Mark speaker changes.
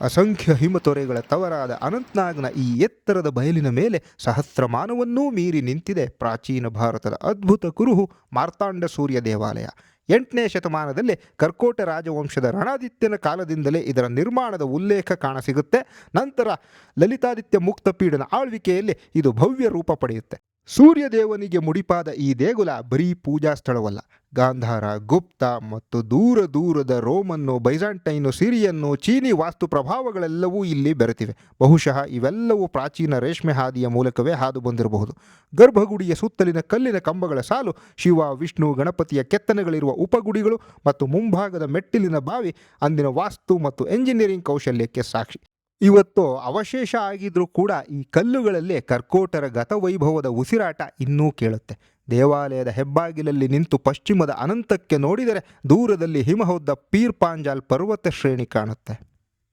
Speaker 1: ಅಸಂಖ್ಯ ಹಿಮತೊರೆಗಳ ತವರಾದ ಅನಂತ್ನಾಗ್ನ ಈ ಎತ್ತರದ ಬಯಲಿನ ಮೇಲೆ ಸಹಸ್ರಮಾನವನ್ನೂ ಮೀರಿ ನಿಂತಿದೆ ಪ್ರಾಚೀನ ಭಾರತದ ಅದ್ಭುತ ಕುರುಹು ಮಾರ್ತಾಂಡ ಸೂರ್ಯ ದೇವಾಲಯ. 8ನೇ ಶತಮಾನದಲ್ಲಿ ಕರ್ಕೋಟ ರಾಜವಂಶದ ರಣಾದಿತ್ಯನ ಕಾಲದಿಂದಲೇ ಇದರ ನಿರ್ಮಾಣದ ಉಲ್ಲೇಖ ಕಾಣಸಿಗುತ್ತೆ. ನಂತರ ಲಲಿತಾದಿತ್ಯ ಮುಕ್ತಪೀಡನ ಆಳ್ವಿಕೆಯಲ್ಲಿ ಇದು ಭವ್ಯ ರೂಪ ಪಡೆಯುತ್ತೆ. ಸೂರ್ಯದೇವನಿಗೆ ಮುಡಿಪಾದ ಈ ದೇಗುಲ ಬರೀ ಪೂಜಾ ಸ್ಥಳವಲ್ಲ, ಗಾಂಧಾರ, ಗುಪ್ತ ಮತ್ತು ದೂರ ದೂರದ ರೋಮನ್ನು, ಬೈಜಾಂಟೈನು, ಸಿರಿಯನ್ನು, ಚೀನಿ ವಾಸ್ತು ಪ್ರಭಾವಗಳೆಲ್ಲವೂ ಇಲ್ಲಿ ಬೆರೆತಿವೆ. ಬಹುಶಃ ಇವೆಲ್ಲವೂ ಪ್ರಾಚೀನ ರೇಷ್ಮೆ ಹಾದಿಯ ಮೂಲಕವೇ ಹಾದು ಬಂದಿರಬಹುದು. ಗರ್ಭಗುಡಿಯ ಸುತ್ತಲಿನ ಕಲ್ಲಿನ ಕಂಬಗಳ ಸಾಲು, ಶಿವ, ವಿಷ್ಣು, ಗಣಪತಿಯ ಕೆತ್ತನೆಗಳಿರುವ ಉಪಗುಡಿಗಳು ಮತ್ತು ಮುಂಭಾಗದ ಮೆಟ್ಟಿಲಿನ ಬಾವಿ ಅಂದಿನ ವಾಸ್ತು ಮತ್ತು ಎಂಜಿನಿಯರಿಂಗ್ ಕೌಶಲ್ಯಕ್ಕೆ ಸಾಕ್ಷಿ. ಇವತ್ತು ಅವಶೇಷ ಆಗಿದ್ರೂ ಕೂಡ ಈ ಕಲ್ಲುಗಳಲ್ಲೇ ಕರ್ಕೋಟರ ಗತವೈಭವದ ಉಸಿರಾಟ ಇನ್ನೂ ಕೇಳುತ್ತೆ. ದೇವಾಲಯದ ಹೆಬ್ಬಾಗಿಲಲ್ಲಿ ನಿಂತು ಪಶ್ಚಿಮದ ಅನಂತಕ್ಕೆ ನೋಡಿದರೆ ದೂರದಲ್ಲಿ ಹಿಮಹೊದ್ದ ಪೀರ್ ಪಾಂಜಾಲ್ ಪರ್ವತ ಶ್ರೇಣಿ ಕಾಣುತ್ತೆ.